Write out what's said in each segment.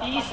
30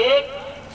1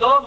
2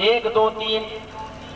1 2 3।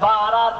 12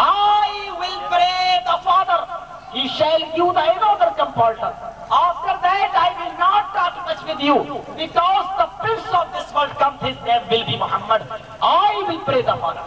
I will pray the Father, He shall give the another comforter. After that I will not talk much with you, because the prince of this world comes, his name will be Muhammad. I will pray the Father.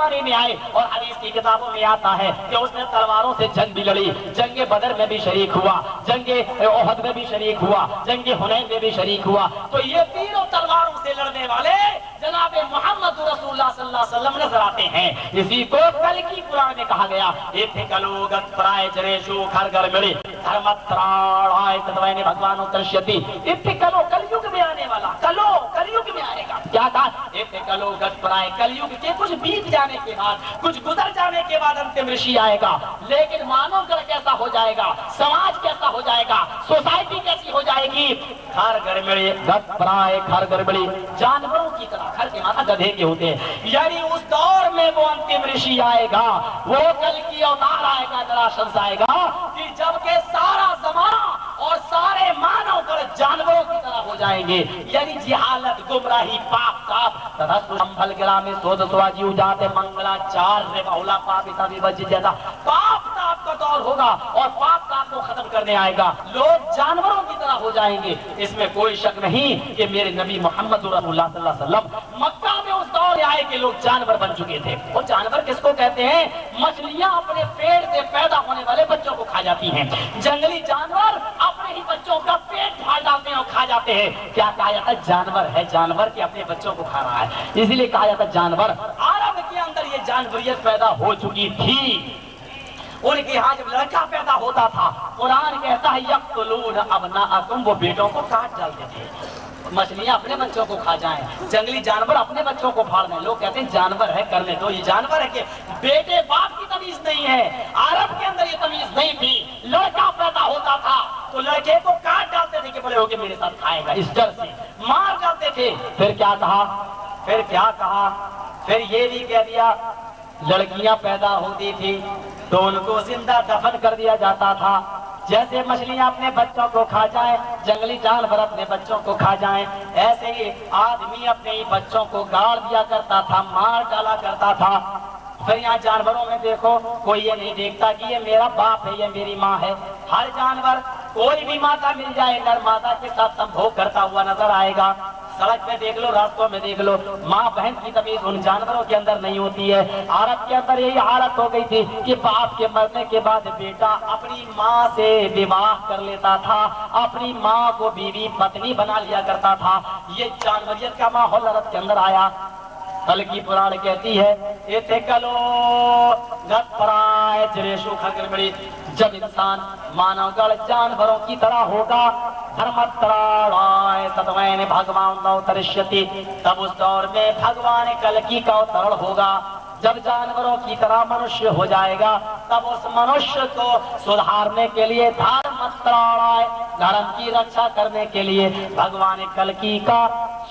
زمانے میں آئے اور حدیث کی کتابوں میں آتا ہے کہ اس نے تلواروں سے جنگ بھی لڑی، جنگ بدر میں بھی شریک ہوا، جنگ احد میں بھی شریک ہوا، جنگ حنین میں بھی شریک ہوا۔ تو یہ تینوں تلواروں سے لڑنے والے جناب محمد رسول اللہ صلی اللہ علیہ وسلم نظر آتے ہیں۔ اسی کو کل کی قرآن میں کہا گیا ایتھے کلوگت پرائے جریشو گھر گھر ملے دھرمتراڑ آئے تدوین بھگوانو ترشیتی۔ ایتھے کلو کلیوگ میں آنے والا، کلو کلیوگ میں آئے گا۔ کیا کہا؟ ایتھے کلوگت پرائے، کلیوگ کے کچھ بیت جانے کے بعد، کچھ گزر جانے کے بعد انتم رشی آئے گا، لیکن مانو گڑھ کیسا ہو جائے گا، سماج کیسا ہو جائے گا، سوسائٹی کیسی ہو جائے گی؟ گھر گھر ملے گت پرائے، گھر گھر ملے جانوروں کی طرح، گھر کے مانا گدھے کے ہوتے ہیں، یعنی اس دور میں وہ انتم رشی آئے گا، وہ کل کی اوتار آئے گا، ذرا شخص آئے گا کہ جبکہ سارا زمانہ اور سارے مانو کر جانوروں کی طرح ہو جائیں گے، یعنی جہالت، گمراہی، پاپ تاپ تدھستو شمبھل گرامی سود سواجی اجاتے منگلا چار رے بہولا پاپیتا بھی بچ جیسا پاپ تاپ کا دور ہوگا اور پاپ تاپ کو ختم کرنے آئے گا، لوگ جانوروں کی طرح ہو جائیں گے۔ اس میں کوئی شک نہیں کہ میرے نبی محمد رسول اللہ صلی اللہ علیہ وسلم مکہ میں اس دور میں آئے کہ لوگ جانور بن چکے تھے۔ وہ جانور کس کو کہتے ہیں؟ مچھلیاں اپنے پیٹ سے پیدا ہونے والے بچوں کو کھا جاتی ہیں، جنگلی جانور اپنے ہی بچوں کا پیٹ پھاڑ ڈالتے ہیں اور کھا جاتے ہیں۔ کیا کہا جاتا ہے؟ جانور ہے، جانور کے اپنے بچوں کو کھا رہا ہے، اسی لیے کہا جاتا ہے جانور۔ عرب کے اندر یہ جانوریت پیدا ہو چکی تھی، ان کے ہاں جب لڑکا پیدا ہوتا تھا قرآن کہتا ہے یقتلون ابناءکم، وہ بیٹوں کو کاٹ ڈالتے تھے۔ مچھلیاں اپنے بچوں کو کھا جائیں، جنگلی جانور اپنے بچوں کو پھاڑ دیں، لوگ کہتے ہیں جانور ہے کرنے دو، یہ جانور ہے کہ بیٹے باپ کی تمیز نہیں ہے۔ عرب کے اندر یہ تمیز نہیں تھی، لڑکا پیدا ہوتا تھا تو لڑکے کو کاٹ ڈالتے تھے کہ بڑے ہو کے میرے ساتھ کھائے گا، اس ڈر سے مار ڈالتے تھے۔ پھر کیا کہا؟ پھر یہ بھی کہہ دیا لڑکیاں پیدا ہوتی تھی تو ان کو زندہ دفن کر دیا جاتا تھا، جیسے مچھلیاں اپنے بچوں کو کھا جائیں، جنگلی جانور اپنے بچوں کو کھا جائیں، ایسے ہی آدمی اپنے ہی بچوں کو گاڑ دیا کرتا تھا، مار ڈالا کرتا تھا۔ پھر یہاں جانوروں میں دیکھو کوئی یہ نہیں دیکھتا کہ یہ میرا باپ ہے، یہ میری ماں ہے۔ ہر جانور کوئی بھی مادہ مل جائے نر مادہ کے ساتھ سمبھوگ کرتا ہوا نظر آئے گا۔ سڑک میں دیکھ لو، راستوں میں دیکھ لو، ماں بہن کی تمیز ان جانوروں کے اندر نہیں ہوتی ہے۔ عرب کے اندر یہی حالت ہو گئی تھی کہ باپ کے مرنے کے بعد بیٹا اپنی ماں سے وواہ کر لیتا تھا، اپنی ماں کو بیوی پتنی بنا لیا کرتا تھا۔ یہ جانوریت کا ماحول عرب کے اندر آیا۔ کل کی پران کہتی ہے ایتھے کلو گت پرائے جریشو کھگر بڑی، جب انسان مانو گڑ جانوروں کی طرح ہوگا، دھرمتراڑائے تدوین بھگوان ترشیتی، تب اس دور میں بھگوان کلکی کا اوترن ہوگا۔ جب جانوروں کی طرح منشیہ ہو جائے گا تب اس منشیہ کو سدھارنے کے لیے دھرمتراڑائے، دھرم کی رکشا کرنے کے لیے بھگوان کلکی کا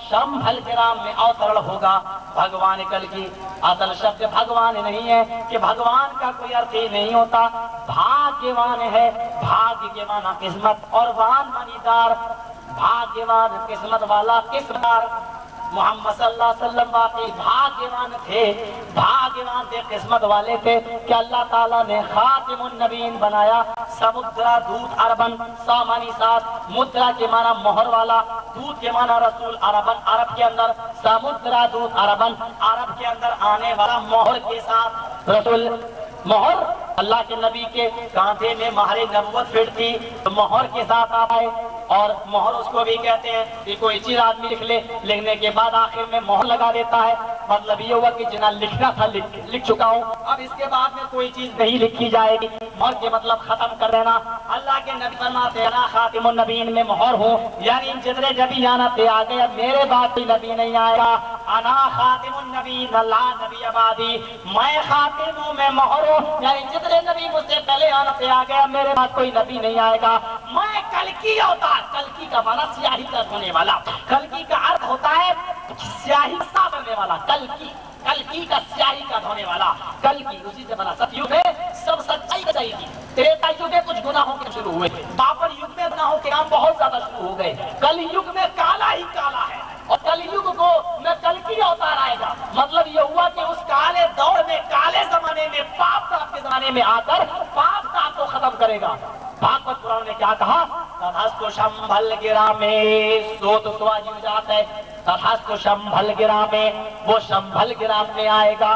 شمبھل گرام میں اوترن ہوگا۔ بھگوان کلکی اصل شبد بھگوان نہیں ہے کہ بھگوان کا کوئی ارتھ ہی نہیں ہوتا، بھاگیوان ہے، بھاگ کے معنی قسمت اور وان معنی دار، بھاگیوان قسمت والا، قسمت دار۔ محمد صلی اللہ علیہ وسلم واقعی بھاگیوان تھے، بھاگیوان تھے، قسمت والے تھے کہ اللہ تعالیٰ نے خاتم النبیین بنایا۔ سمدرا دودھ عربن، سامانی ساتھ، مدرا کے معنی مہر والا، دودھ کے معنی رسول عربن، عرب کے اندر سمدرا دودھ عربن، عرب کے اندر آنے والا مہر کے ساتھ رسول۔ مہر اللہ کے نبی کے کاندھے میں مہر نبوت فٹ تھی تو مہر کے ساتھ آئے، اور مہر اس کو بھی کہتے ہیں کہ کوئی چیز آدمی لکھ لے، لکھنے کے بعد آخر میں مہر لگا دیتا ہے، مطلب یہ ہوا کہ جنہیں لکھنا تھا لکھ چکا ہوں، اب اس کے بعد میں کوئی چیز نہیں لکھی جائے گی۔ مہر کے مطلب ختم کر دینا۔ اللہ کے نبی فرماتے ہیں انا خاتم النبیین میں مہر ہوں، یعنی جتنے نبی آنا تھے آ گئے، اب میرے بعد کوئی نبی نہیں آئے گا۔ انا خاتم النبیین لا نبی بعدی، میں خاتم ہوں، میں مہر ہوں، یعنی جتنے نبی مجھ سے پہلے آنا تھے آ گئے، میرے بعد کوئی نبی نہیں آئے گا۔ میں کلکی ہوتا، کلکی کا معنی سیاہی کا دھونے والا، کلکی کا ارتھ ہوتا ہے سیاہی صاف کرنے والا، کلکی، کلکی کا سیاہی کا دھونے والا، کلکی اسی سے بنا۔ ستیگ میں سب سچائی سچائی تھی، تریتا یگ میں کچھ گناہوں کے شروع ہوئے، دوپر یگ میں گناہوں کے کام بہت زیادہ شروع ہو گئے، کل یگ میں کالا ہی کالا ہے، اور کل یگ کو میں کلکی اوتار آئے گا۔ مطلب یہ ہوا کہ اس کالے دور میں، کالے زمانے میں، پاپ تاپ کے زمانے میں آ کر پاپ تاپ کو ختم کرے گا۔ بھاگوت پران نے کیا کہا؟ تدھستو شمبھل گرامے سوت سواجی جات ہے، تدھستو شمبھل گرامے، وہ شمبھل گرام میں آئے گا،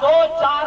2-4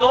2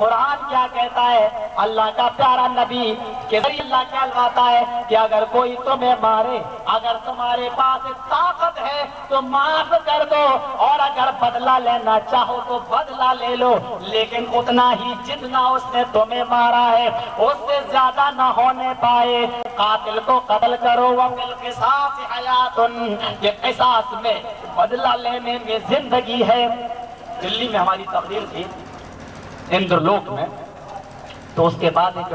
قرآن کیا کہتا ہے؟ اللہ کا پیارا نبی کہ اللہ کیا کہتا ہے کہ اگر کوئی تمہیں مارے، اگر تمہارے پاس طاقت ہے تو معاف کر دو، اور اگر بدلہ لینا چاہو تو بدلہ لے لو، لیکن اتنا ہی جتنا اس نے تمہیں مارا ہے اس سے زیادہ نہ ہونے پائے۔ قاتل کو قتل کرو، وَفِي الْقِصَاصِ حَيَاةٌ، یہ قصاص میں بدلہ لینے میں زندگی ہے۔ دلی میں ہماری تقریر تھی اندرلوک میں، تو اس کے بعد ایک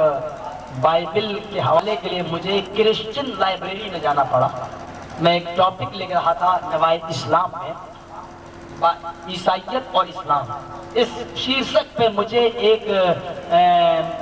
بائبل کے حوالے کے لیے مجھے کرسچن لائبریری میں جانا پڑا۔ میں ایک ٹاپک لکھ رہا تھا نوائد اسلام میں، عیسائیت اور اسلام، اس شیرشک پہ مجھے ایک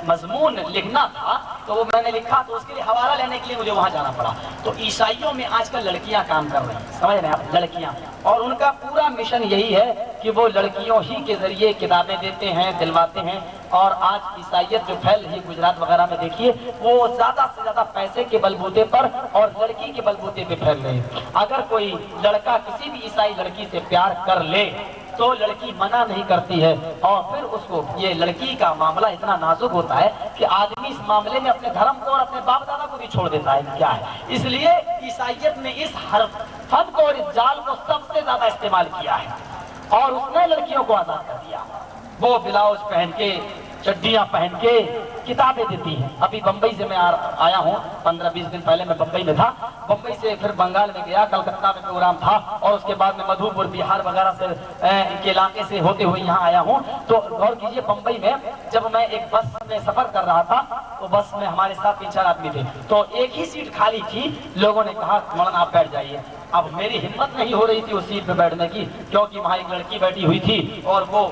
مضمون لکھنا تھا، تو وہ میں نے لکھا، تو اس کے لیے حوالہ لینے کے لیے مجھے وہاں جانا پڑا۔ تو عیسائیوں میں آج کل لڑکیاں کام کر رہی ہیں، سمجھ رہے ہیں آپ، لڑکیاں، اور ان کا پورا مشن یہی ہے کہ وہ لڑکیوں ہی کے ذریعے کتابیں دیتے ہیں، دلواتے ہیں، اور آج عیسائیت جو پھیل رہی ہے گجرات وغیرہ میں دیکھیے، وہ زیادہ سے زیادہ پیسے کے بلبوتے پر اور لڑکی کے بلبوتے پہ پھیل رہے ہیں۔ اگر کوئی لڑکا کسی بھی عیسائی لڑکی سے پیار کر لے تو لڑکی منع نہیں کرتی ہے، اور پھر اس کو، یہ لڑکی کا معاملہ اتنا نازک ہوتا ہے کہ آدمی اس معاملے میں اپنے دھرم کو اور اپنے باپ دادا کو بھی چھوڑ دیتا ہے، کیا ہے۔ اس لیے عیسائیت نے اس فن کو اور اس جال کو سب سے زیادہ استعمال کیا ہے، اور اس نے لڑکیوں کو آزاد کر دیا۔ وہ بلاؤز پہن کے، چڈیاں پہن کے کتابیں دیتی ہیں۔ ابھی بمبئی سے میں آیا ہوں، 15-20 دن پہلے میں بمبئی میں تھا، بمبئی سے پھر بنگال میں گیا، کلکتہ میں پروگرام تھا، اور اس کے بعد میں مدھو پور بہار وغیرہ سے کے علاقے سے ہوتے ہوئے یہاں آیا ہوں۔ تو غور کیجئے، بمبئی میں جب میں ایک بس میں سفر کر رہا تھا تو بس میں ہمارے ساتھ 3-4 آدمی تھے، تو ایک ہی سیٹ خالی تھی، لوگوں نے کہا مولانا آپ بیٹھ جائیے۔ اب میری ہمت نہیں ہو رہی تھی اس سیٹ پہ بیٹھنے کی، کیونکہ وہاں ایک لڑکی بیٹھی ہوئی تھی اور وہ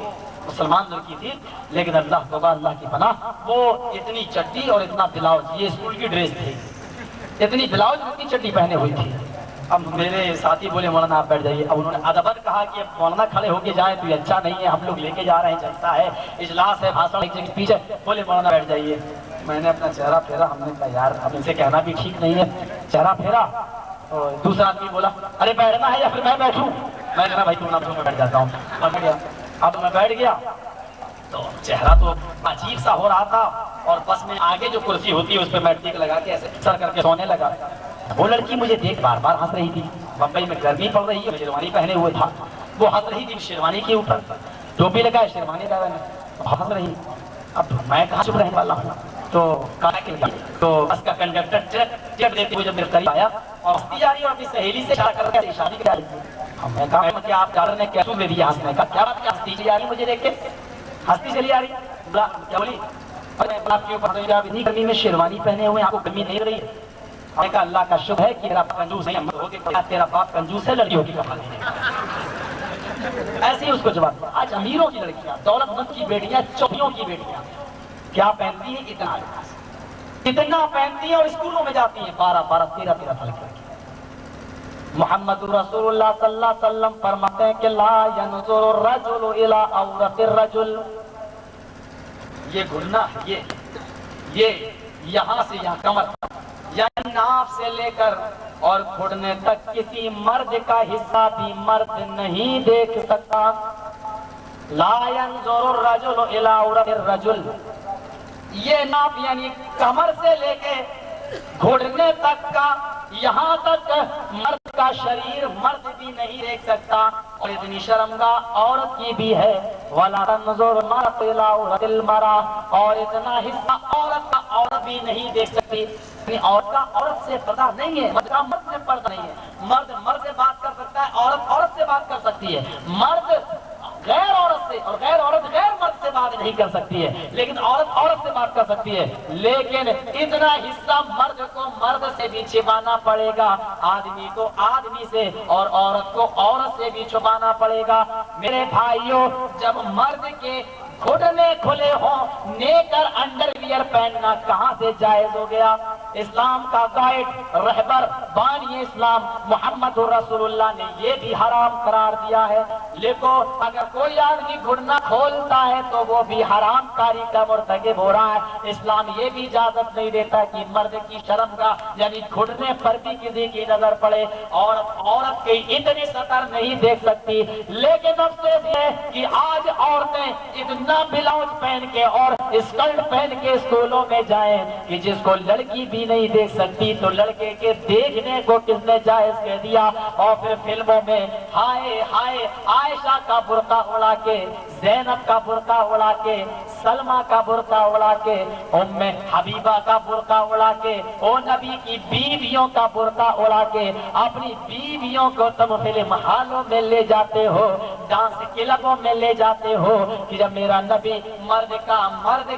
مسلمان لڑکی تھی، لیکن اللہ توبہ، اللہ کی پناہ، وہ اتنی چڈی اور اتنا بلاؤز، یہ اسکول کی ڈریس تھی، اتنی بلاؤز اتنی چڈی پہنے ہوئی تھی۔ اب میرے ساتھی بولے مولانا آپ بیٹھ جائیے۔ اب انہوں نے ادبن کہا کہ مولانا کھڑے ہو کے جائیں تو یہ اچھا نہیں ہے، ہم لوگ لے کے جا رہے ہیں، جلسہ ہے، اجلاس ہے، بھاشن ایک جگہ پیچھے، بولے مولانا بیٹھ جائیے۔ میں نے اپنا چہرہ پھیرا، ہم نے کہا یار اب ان سے کہنا بھی ٹھیک نہیں ہے، چہرہ پھیرا، اور دوسرا آدمی بولا ارے بیٹھنا ہے یا پھر میں بیٹھوں؟ میں کہا بھائی تم میں بیٹھ جاتا ہوں۔ اب میں بیٹھ گیا تو چہرہ تو عجیب سا ہو رہا تھا، اور بس میں آگے جو کرسی ہوتی ہے اس پہ میں ٹیک لگا کے ایسے سر کر کے سونے لگا۔ وہ لڑکی مجھے دیکھ بار بار ہنس رہی تھی، بمبئی میں گرمی پڑ رہی ہے، شیروانی پہنے ہوئے تھا، وہ ہنس رہی تھی شیروانی کے اوپر، ٹوپی لگا ہے، شیروانی لگا ہے، ہنس رہی۔ اب میں کہاں چپ رہنے والا ہوں، تو بس کا کنڈکٹر ٹکٹ دیتے ہوئے جب میرے قریب آیا اور ہنستی جا رہی اور اپنی سہیلی سے اشارہ کر کے شادی کرا رہی ہے۔ میں کہا کہ آپ ڈالر نے کیسوں دے دیا ہنسنے کا، کیا بات، کیا ہنستی چلی آ رہی مجھے دیکھ کے، ہنستی چلی آ رہی، کیا بولی آپ کے اوپر اتنی گرمی میں شیروانی پہنے ہوئے، آپ کو گرمی نہیں رہی ہے؟ میں کہا اللہ کا شکر ہے کہ تیرا کنجوس نہیں، تیرا باپ کنجوس ہے، لڑکیوں کی کپڑا دینے کا۔ ایسے ہی اس کو جواب دیا۔ آج امیروں کی لڑکیاں، دولت مند کی بیٹیاں، چوبیوں کی بیٹیاں کیا پہنتی ہیں؟ اتنا پہنتی ہیں، اور اسکولوں میں جاتی ہیں 12-12 13-13 سال کی۔ محمد رسول اللہ صلی اللہ علیہ وسلم فرماتے ہیں کہ لا ينظر الرجل الى عورت الرجل، یہ گھٹنا، یہ یہاں سے یہاں کمر تک، یعنی ناف سے لے کر اور گھٹنے تک کسی مرد کا حصہ بھی مرد نہیں دیکھ سکتا۔ لا ينظر الرجل الى عورت الرجل، یہ ناف یعنی کمر سے لے کے گھٹنے تک کا، یہاں تک مرد کا شریر مرد بھی نہیں دیکھ سکتا، اور اتنی شرمگاہ عورت کی بھی ہے۔ وَلَا تَنْظُرُ الْمَرْأَةُ إِلَىٰ عَوْرَةِ الْمَرْأَةِ، اور اتنا حصہ عورت کا عورت بھی نہیں دیکھ سکتی، یعنی عورت کا عورت سے پردہ نہیں ہے، مرد کا مرد سے پردہ نہیں ہے۔ مرد مرد سے بات کر سکتا ہے، عورت عورت سے بات کر سکتی ہے، مرد غیر عورت سے اور غیر عورت غیر مرد سے بات نہیں کر سکتی ہے، لیکن عورت عورت سے بات کر سکتی ہے۔ لیکن اتنا حصہ مرد کو مرد سے بھی چھپانا پڑے گا، آدمی کو آدمی سے اور عورت کو عورت سے بھی چھپانا پڑے گا۔ میرے بھائیوں، جب مرد کے گھٹنے کھلے ہوں، نیکر انڈر ویئر پہننا کہاں سے جائز ہو گیا؟ اسلام کا گائیڈ رہبر بانی اسلام محمد رسول اللہ نے یہ بھی حرام قرار دیا ہے. لیکن اگر کوئی آدمی گھٹنا کھولتا ہے تو وہ بھی حرام کاری کا مرتکب ہو رہا ہے. اسلام یہ بھی اجازت نہیں دیتا کہ مرد کی شرمگاہ یعنی گھٹنے پر بھی کسی کی نظر پڑے. عورت کی اتنی سطر نہیں دیکھ سکتی. لیکن افسوس ہے کہ آج عورتیں اتنا بلاؤز پہن کے اور اسکرٹ پہن کے اسکولوں میں جائیں کہ جس کو لڑکی بھی نہیں دیکھ سکتی تو لڑکے کے دیکھنے کو کس نے جائز کہہ دیا. اور پھر فلموں میں ہائے ہائے عائشہ کا برقع اڑا کے، زینب کا برقع اڑا کے، سلمہ کا برقع اڑا کے، ام حبیبہ کا برقع اڑا کے، او نبی کی بیویوں کا برقع اڑا کے اپنی بیویوں کو تم فلم ہالوں میں لے جاتے ہو، ڈانس کلبوں میں لے جاتے ہو کہ جب میرا نبی مرد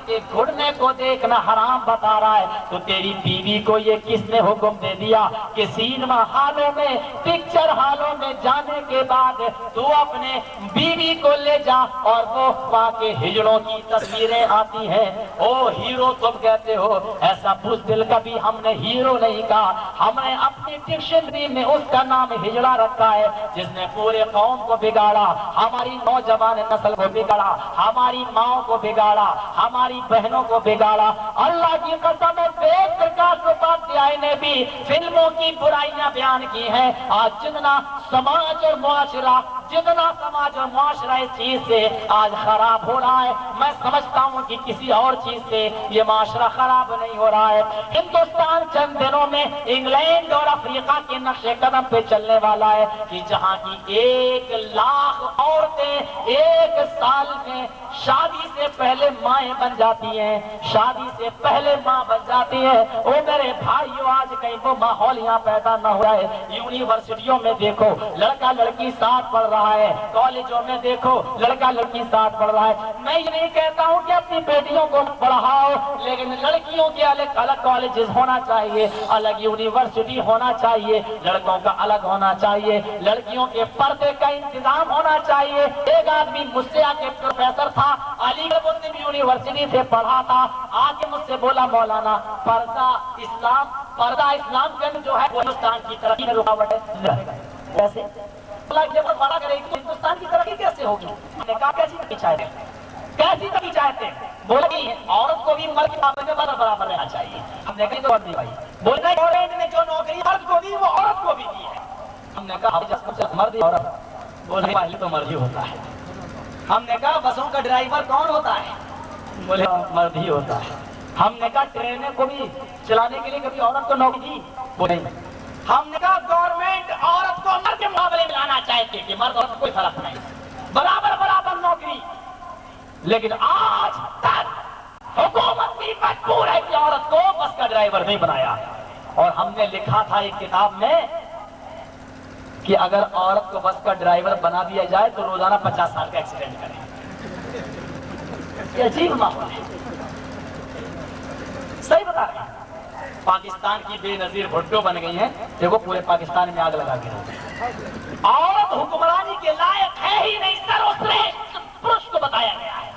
کے گھٹنے کو دیکھنا حرام بتا رہا ہے تو تیری بیوی کو یہ کس نے حکم دے دیا کہ سینما ہالوں میں، پکچر ہالوں میں جانے کے بعد تو اپنے بیوی کو لے جا اور وہ وہاں کے ہجڑوں کی تصویریں آتی ہیں، او ہیرو تم کہتے ہو. ایسا بزدل کبھی ہم نے ہیرو نہیں کہا. ہم نے اپنی ڈکشنری میں اس کا نام ہجڑا رکھا ہے جس نے پورے قوم کو بگاڑا، ہماری نوجوان نسل کو بگاڑا، ہماری ماؤں کو بگاڑا، ہماری بہنوں کو بگاڑا. اللہ کی قسم ہے بے پرکاش اپادھیائے نے بھی فلموں کی برائیاں بیان کی ہیں. آج جتنا سماج اور معاشرہ اس چیز سے آج خراب ہو رہا ہے، میں سمجھتا ہوں کہ کسی اور چیز سے یہ معاشرہ خراب نہیں ہو رہا ہے. ہندوستان چند دنوں میں انگلینڈ اور افریقہ کے نقش قدم پہ چلنے والا ہے کہ جہاں کی 1,00,000 عورتیں ایک سال میں شادی سے پہلے مائیں بن جاتی ہیں، شادی سے پہلے ماں بن جاتی ہیں. او میرے بھائیو، آج کہیں وہ ماحول یہاں پیدا نہ ہوا ہے. یونیورسٹیوں میں دیکھو لڑکا لڑکی ساتھ پڑھ رہا ہے، کالجوں میں دیکھو لڑکا لڑکی ساتھ پڑھ رہا ہے. میں یہ نہیں کہتا ہوں کہ اپنی بیٹیوں کو پڑھاؤ، لیکن لڑکیوں کے الگ الگ کالجز ہونا چاہیے، الگ یونیورسٹی ہونا چاہیے، لڑکوں کا الگ ہونا چاہیے، لڑکیوں کے پردے کا انتظام ہونا چاہیے. ایک آدمی مجھ سے آ کے پروفیسر تھا، علی گڑھ مسلم یونیورسٹی سے پڑھا تھا، آ کے مجھ سے بولا مولانا پردہ اسلام کے جو ہے وہ ہندوستان کی ترقی میں رکاوٹ ہے. کیسے جب بڑا کرے گی تو ہندوستان کی ترقی کیسے ہوگی؟ ہم نے کہا کیسی ترقی چاہتے ہیں، کیسی ترقی چاہتے ہیں؟ بولا کہ عورت کو بھی مرد کے معاملے میں برابر رہنا چاہیے. ہم نے کہا نہیں بھائی، بولنا گورنمنٹ نے جو نوکری مرد کو دی وہ عورت کو بھی دی ہے. ہم نے کہا مرد عورت، بولے پہلے تو مرد ہی ہوتا ہے. ہم نے کہا بسوں کا ڈرائیور کون ہوتا ہے؟ بولے مرد ہی ہوتا ہے. ہم نے کہا ٹرینیں کو بھی چلانے کے لیے کبھی عورت کو نوکری دی؟ بولے ہم نے کہا گورنمنٹ عورت کو مرد کے مقابلے میں لانا چاہتے کہ مرد عورت کوئی فرق نہیں، برابر نوکری. لیکن آج تک حکومت بھی مجبور ہے کہ عورت کو بس کا ڈرائیور نہیں بنایا. اور ہم نے لکھا تھا ایک کتاب میں کہ اگر عورت کو بس کا ڈرائیور بنا دیا جائے تو روزانہ 50 سال کا ایکسیڈنٹ کرے. یہ عجیب ماحول ہے. صحیح بتا رہے ہیں. پاکستان کی بے نظیر بھٹو بن گئی ہیں، دیکھو پورے پاکستان میں آگ لگا کے رہتے. عورت حکمرانی کے لائق ہے ہی نہیں. سروشریشٹھ پروش کو بتایا گیا ہے.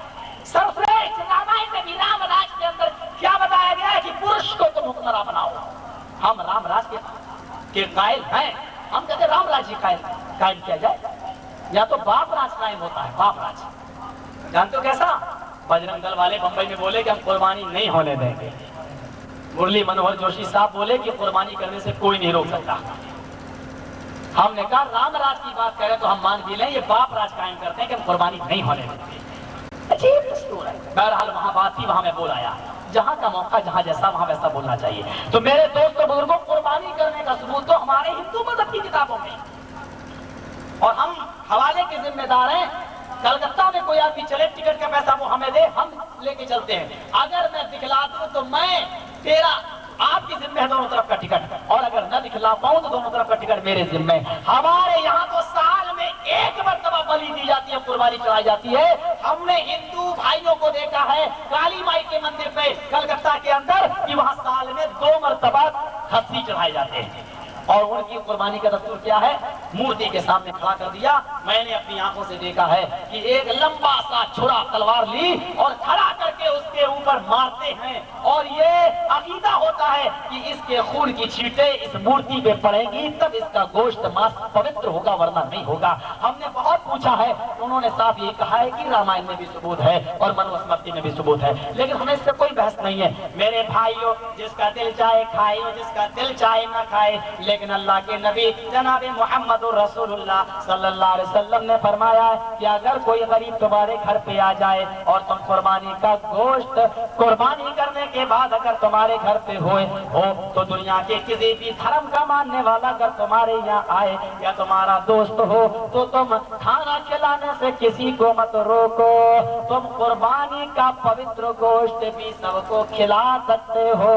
سروشریشٹھ رامائن میں بھی رام راج کے اندر کیا بتایا گیا ہے کہ پروش کو تم حکمراں بناؤ. ہم رام راج کے قائل ہیں. ہم کہتے ہیں رام راج قائم کیا جائے، یا تو باپ راج قائم ہوتا ہے. باپ راج جانتے ہو کیسا؟ بجرنگ دل والے بمبئی میں بولے کہ ہم قربانی نہیں ہونے دیں گے. مرلی منوہر جوشی صاحب بولے کہ قربانی کرنے سے کوئی نہیں روک سکتا. ہم نے کہا رام راج کی بات کریں تو ہم مان بھی لیں، یہ باپ راج قائم کرتے ہیں کہ ہم قربانی نہیں ہونے دیں گے. عجیب دستور ہے. بہرحال وہاں بات تھی، وہاں میں بول آیا. جہاں کا موقع جہاں جیسا وہاں ویسا بولنا چاہیے. تو میرے دوستوں بزرگوں، قربانی کرنے کا ثبوت تو ہمارے ہندو مذہب کی کتابوں میں، اور ہم حوالے کے ذمہ دار ہیں. کلکتہ میں کوئی آدمی چلے ٹکٹ کا پیسہ وہ ہمیں دے، ہم لے کے چلتے ہیں. اگر میں دکھلا دوں تو میں تیرا آپ کی ذمہ ہے دونوں طرف کا ٹکٹ، اور اگر نہ دکھلا پاؤں تو دونوں طرف کا ٹکٹ میرے ذمہ ہے. ہمارے یہاں تو سال میں ایک مرتبہ بلی دی جاتی ہے، قربانی چڑھائی جاتی ہے. ہم نے ہندو بھائیوں کو دیکھا ہے کالی مائی کے مندر پہ کلکتہ کے اندر کہ وہاں سال میں 2 مرتبہ کھسی چڑھائے جاتے ہیں. اور ان کی قربانی کا دستور کیا ہے؟ مورتی کے سامنے کھڑا کر دیا. میں نے اپنی آنکھوں سے دیکھا ہے کہ ایک لمبا سا چھرا تلوار لی اور کھڑا کر کے اس کے اوپر مارتے ہیں، اور یہ عقیدہ ہوتا ہے کہ اس کے خون کی چھینٹیں اس مورتی پہ پڑیں گی تب اس کا گوشت ماس پوتر ہوگا ورنہ نہیں ہوگا. ہم نے بہت پوچھا ہے, انہوں نے صاحب یہ کہا ہے کہ رامائن میں بھی ثبوت ہے اور منو اسمرتی میں بھی ثبوت ہے, لیکن ہمیں اس سے کوئی بحث نہیں ہے. میرے بھائیوں, جس کا دل چاہے کھائے اور جس کا دل چاہے نہ کھائے, لیکن اللہ کے نبی جناب محمد رسول اللہ صلی اللہ علیہ وسلم نے فرمایا ہے کہ اگر کوئی غریب تمہارے گھر پہ آ جائے اور تم قربانی کا گوشت قربانی کرنے کے بعد اگر تمہارے گھر پہ ہو تو دنیا کے کسی بھی دھرم کا ماننے والا اگر تمہارے یہاں آئے یا تمہارا دوست ہو تو تم کھانا کھلانے سے کسی کو مت روکو. تم قربانی کا پوتر گوشت بھی سب کو کھلا سکتے ہو.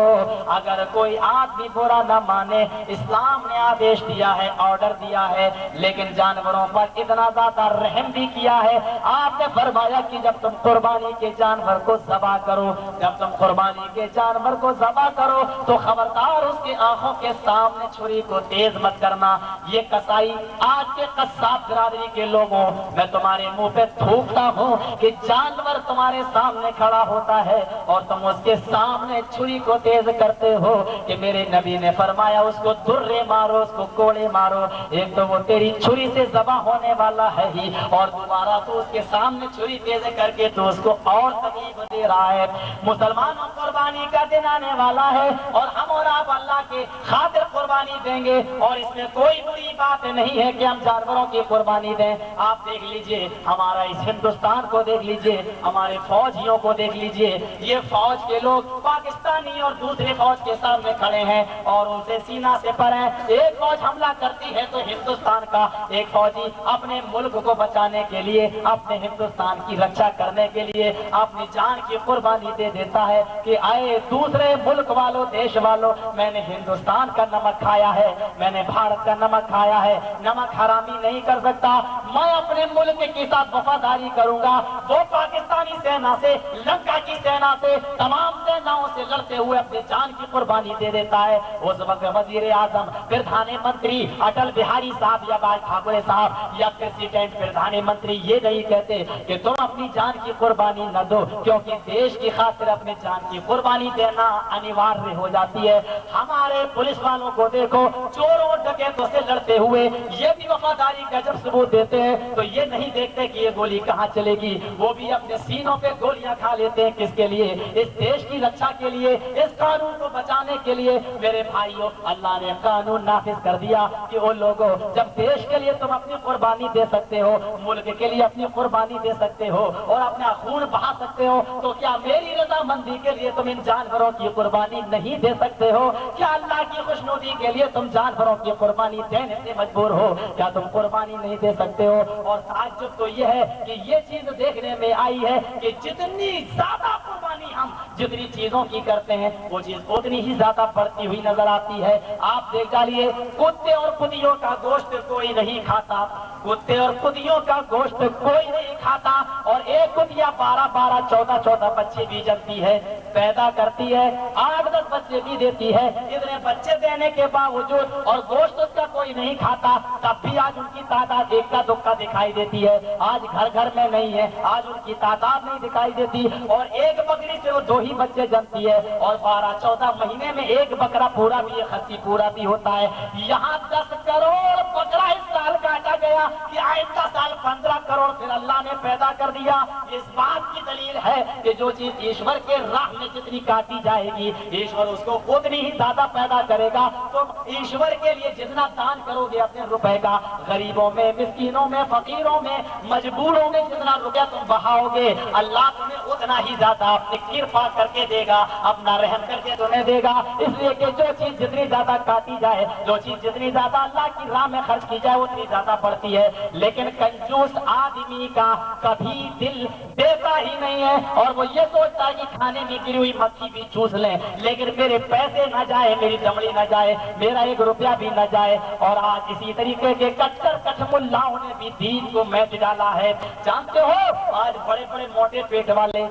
اگر کوئی آدمی برا نہ مانے, اسلام نے آدیش دیا ہے, آرڈر دیا ہے, لیکن جانوروں پر اتنا زیادہ رحم بھی کیا ہے. آپ نے فرمایا کہ جب تم قربانی کے جانور کو ذبح کرو, جب تم قربانی کے جانور کو ذبح کرو تو خبردار اس کی آنکھوں کے سامنے چھری کو تیز مت کرنا. یہ کسائی آج کے قصاب برادری کے لوگوں, میں تمہارے منہ پہ تھوکتا ہوں کہ جانور تمہارے سامنے کھڑا ہوتا ہے اور تم اس کے سامنے چھری کو تیز کرتے ہو کہ میرے نبی نے فرمایا اس کو درے مارو, اس کو کوڑے مارو. ایک تو وہ تیری چھری سے ذبح ہونے والا ہے ہی, اور دوبارہ تو اس کے سامنے چھری تیز کر کے تو اس کو اور تکلیف دے رہا ہے. مسلمانوں قربانی کا دن آنے والا ہے اور ہم اور آپ اللہ کے خاطر قربانی دیں گے, اور اس میں کوئی بری بات نہیں ہے کہ ہم جانوروں کی قربانی دیں. آپ دیکھ لیجئے ہمارا اس ہندوستان کو دیکھ لیجئے, ہمارے فوجیوں کو دیکھ لیجئے. یہ فوج کے لوگ پاکستانی اور دوسرے فوج کے سامنے کھڑے ہیں اور ان سے سینہ سے پر ہیں. ایک فوج حملہ کرتی ہے تو ہندوستان کا ایک فوجی اپنے ملک کو بچانے کے لیے, اپنے ہندوستان کی رکشا کرنے کے لیے اپنی جان کی قربانی دے دیتا ہے کہ آئے دوسرے ملک والوں, دیش والوں, میں نے ہندوستان کا نمک کھایا ہے, میں نے بھارت کا نمک کھایا ہے, نمک حرامی نہیں کر سکتا. میں اپنے ملک کے ساتھ وفاداری کروں گا. وہ پاکستانی سینا سے, لنکا کی سینا سے, تمام سیناؤں سے لڑتے ہوئے اپنی جان کی قربانی دے دیتا ہے. اس وقت وزیر اعظم, پردھان منتری اٹل بہاری صاحب یا باج ٹھاکرے صاحب یا پریزیڈنٹ پردھان منتری یہ نہیں کہتے کہ تم اپنی جان کی قربانی نہ دو, کیونکہ دیش کی خاطر اپنی جان کی قربانی دینا انیواریہ ہو جاتی ہے. ہمارے پولیس والوں کو دیکھو, چوروں ڈکیتوں سے لڑتے ہوئے یہ بھی وفاداری کا جب ثبوت دیتے ہیں تو یہ نہیں دیکھتے کہ یہ گولی کہاں چلے گی, وہ بھی اپنے سینوں پہ گولیاں کھا لیتے ہیں. کس کے لیے؟ اس دیش کی رکشا کے لیے, اس قانون کو بچانے کے لیے. میرے بھائیوں, اللہ نے قانون نافذ کر دیا کہ وہ لوگوں, جب دیش کے لیے تم اپنی قربانی دے سکتے ہو, ملک کے لیے اپنی قربانی دے سکتے ہو اور اپنا خون بہا سکتے ہو, تو کیا میری رضامندی کے لیے تم ان جانوروں کی قربانی نہیں دے سکتے ہو؟ کیا اللہ کی خوشنودی کے لیے تم جانوروں کی قربانی دینے سے مجبور ہو؟ کیا تم قربانی نہیں دے سکتے ہو؟ اور تعجب تو یہ ہے کہ یہ چیز دیکھنے میں آئی ہے کہ جتنی زیادہ قربانی ہم جتنی چیزوں کی کرتے ہیں وہ چیز اتنی ہی زیادہ بڑھتی ہوئی نظر آتی ہے. آپ دیکھ ڈالیے, کتے اور کتیوں کا گوشت کوئی نہیں کھاتا, کتے اور کتیوں کا گوشت کوئی نہیں کھاتا, اور ایک کتیا 12 14 بچے بھی جنتی ہے, پیدا کرتی ہے, 8-10 بچے بھی دیتی ہے. اتنے بچے دینے کے باوجود اور گوشت اس کا کوئی نہیں کھاتا, تب بھی آج ان کی تعداد ایک کا دکا دکھائی دیتی ہے. آج گھر گھر میں نہیں ہے, آج ان کی تعداد نہیں دکھائی دیتی, اور ایک بکری سے وہ 2 ہی بچے جنتی ہے, اور 12-14 مہینے میں ایک بکرا پورا بھی, خصی پورا بھی ہوتا ہے. یہاں 10 کروڑ بکرا اس سال کاٹا گیا کہ آئندہ سال 15 کروڑ پھر اللہ نے پیدا کر دیا. اس بات کی دلیل ہے کہ جو چیز ایشور کے راہ میں جتنی کاٹی جائے گی, ایشور اس کو اتنی ہی زیادہ پیدا کرے گا. تو ایشور کے لیے جتنا دان کرو گے اپنے روپے کا, غریبوں میں, مسکینوں میں, فقیروں میں, مجبوروں میں جتنا روپیہ تم بہاؤ گے, اللہ تمہیں اتنا ہی زیادہ اپنی کرپا کر کے دے گا, اپنا رحم کر کے تمہیں دے گا. اس لیے کہ جو چیز جتنی زیادہ کاٹی جائے, جو چیز جتنی زیادہ اللہ کی راہ میں خرچ کی جائے اتنی زیادہ بڑھتی ہے. لیکن کنجوس آدمی کا کبھی دل دیتا ہی نہیں ہے, اور وہ یہ سوچتا ہے کہ کھانے میں گری ہوئی مکھی بھی چوس لیں لیکن میرے پیسے نہ جائے, میری دمڑی نہ جائے, میرا 1 روپیہ بھی نہ جائے. اور آج اسی طریقے کے کٹر کٹ ملاؤں نے بھی دین کو میچ ڈالا ہے. جانتے ہو آج بڑے بڑے موٹے پیٹ والے,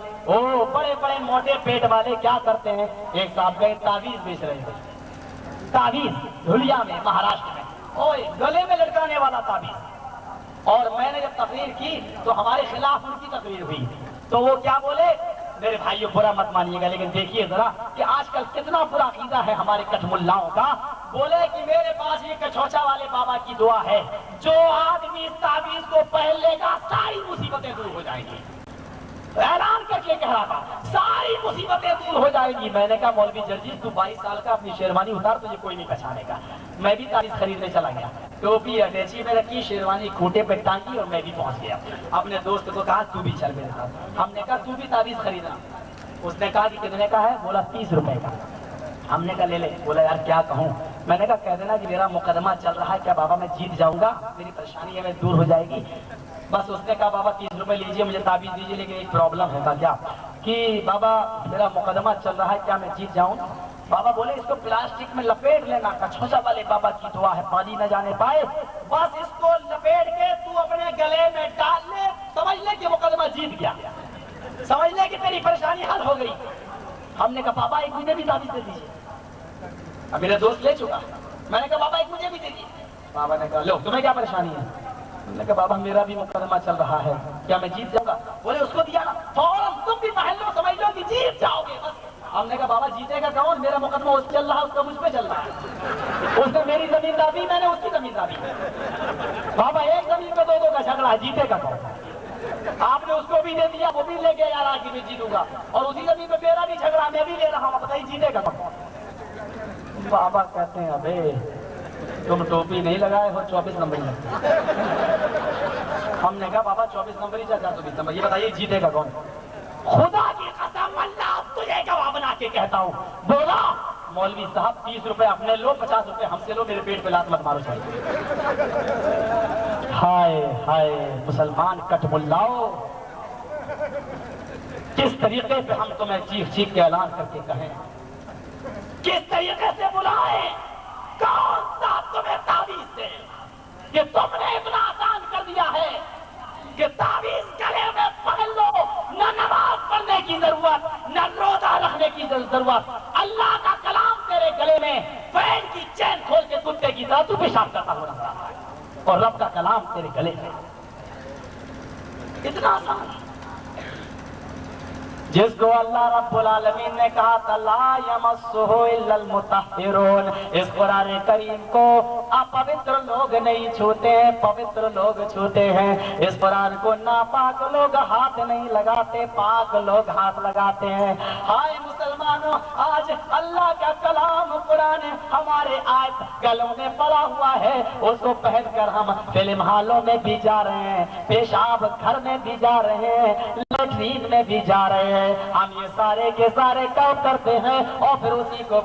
بڑے بڑے موٹے پیٹ والے کیا کرتے ہیں؟ ایک صاحب گئے تعویذ بیچ رہے تھے, تعویذ دھلیا میں, مہاراشٹر میں, گلے میں لٹکانے والا تعویذ. اور میں نے جب تقریر کی تو ہمارے خلاف ان کی تقریر ہوئی, تو وہ کیا بولے, میرے بھائیوں برا مت مانیے گا لیکن دیکھیے ذرا کہ آج کل کتنا برا عقیدہ ہے ہمارے کٹھ ملاؤں کا. بولے کہ میرے پاس یہ کچھوچا والے بابا کی دعا ہے, جو آدمی اس تعویذ کو پہن لے گا ساری مصیبتیں دور ہو جائیں گی. اعلان کر کے کہہ رہا تھا ساری مصیبتیں دور ہو جائے گی. میں نے کہا مولوی جرجیت تو 22 سال کا, اپنی شیروانی اتار, تجھے کوئی نہیں پہچانے گا. میں بھی تعویذ خریدنے چلا گیا, ٹوپی اٹیچی میں رکھی, شیروانی کھوٹے پہ ٹانگی اور میں بھی پہنچ گیا. اپنے دوست کو کہا تو بھی چل میرے ساتھ. ہم نے کہا تو بھی تعویذ خریدنا. اس نے کہا کہ کتنے کا ہے؟ بولا 30 روپے کا. ہم نے کہا لے لے. بولا یار کیا کہوں. میں نے کہا کہہ دینا کہ میرا مقدمہ چل رہا ہے, کیا بابا میں جیت جاؤں گا, میری پریشانی ہے میں دور ہو جائے گی. بس اس نے کہا بابا 30 روپے لیجئے, مجھے تعویذ دیجیے, لیکن ایک پرابلم ہے. کیا کہ بابا میرا مقدمہ چل رہا ہے, کیا میں جیت جاؤں؟ بابا بولے اس کو پلاسٹک میں لپیٹ لینا, کچھوچا والے بابا کی دعا ہے, پانی نہ جانے پائے, بس اس کو لپیٹ کے تو اپنے گلے میں ڈال لے, سمجھ لے کہ مقدمہ جیت گیا, سمجھ لے کہ تیری پریشانی حل ہو گئی. ہم نے کہا بابا ایک مجھے بھی تعویذ دے دیجیے. اب میرا دوست لے چکا. میں نے کہا بابا ایک مجھے بھی دے دیجیے. بابا نے کہا لو تمہیں کیا پریشانی ہے؟ میں نے کہا بابا میرا بھی مقدمہ چل رہا ہے, کیا میں جیت جاؤں گا؟ بولے اس کو دیا نا, فوراً تم بھی پہن لو, سمجھ لو کہ جیت جاؤ گے بس. ہم نے کہا بابا جیتے گا کون؟ میرا مقدمہ اس چل رہا ہے, اس کا مجھ پہ چل رہا ہے. اس نے میری زمین دابی, میں نے اس کی زمین دابی. بابا ایک زمین پہ 2 کا جھگڑا ہے, جیتے گا کون؟ آپ نے اس کو بھی دے دیا, وہ بھی لے گیا, یار آگے بھی جیتوں گا, اور اسی زمین پہ میرا بھی جھگڑا, میں بھی لے رہا ہوں, بتائیے جیتے گا کون؟ بابا کہتے ہیں ابے تم ٹوپی نہیں لگائے ہو, 24 نمبر لگتے. ہم نے کہا بابا 24 نمبر ہی چاہتا, 24 نمبر, یہ بتائیے جیتے گا کون؟ خدا کی قسم اللہ تجھے گواہ بنا کے کہتا ہوں. بولا مولوی صاحب 30 روپے اپنے لو, 50 روپے ہم سے لو, میرے پیٹ پہ لات مت مارو. چاہیے ہائے ہائے مسلمان کٹ ملاؤ, کس طریقے پہ ہم تمہیں چیخ چیخ کے اعلان کر کے کہیں, کس طریقے سے بلائیں, کون سا تمہیں تعویذ دے کہ تم نے اتنا آسان کر دیا ہے کہ تعویذ گلے میں پہن لو, نہ نماز پڑھنے کی ضرورت, نہ روزہ رکھنے کی ضرورت, اللہ کا کلام تیرے گلے میں, فین کی چین کھول کے کتے کی طرح تو پیشاب کرتا ہو رہا ہے, اور رب کا کلام تیرے گلے میں. اتنا آسان. جس کو اللہ رب العالمین نے کہا تھا لا یمسہ الا المطہرون, اس قرآن کریم کو اپوتر لوگ نہیں چھوتے ہیں, پوتر لوگ چھوتے ہیں. اس قرآن کو ناپاک لوگ ہاتھ نہیں لگاتے, پاک لوگ ہاتھ لگاتے ہیں. ہائے مسلمانوں, آج اللہ کا کلام قرآن ہمارے آیت گلوں میں پڑا ہوا ہے, اس کو پہن کر ہم فلم ہالوں میں بھی جا رہے ہیں, پیشاب گھر میں بھی جا رہے ہیں, لیٹرین میں بھی جا رہے ہیں. ہم یہ سارے کے سارے کام کرتے ہیں, اور پھر اسی کو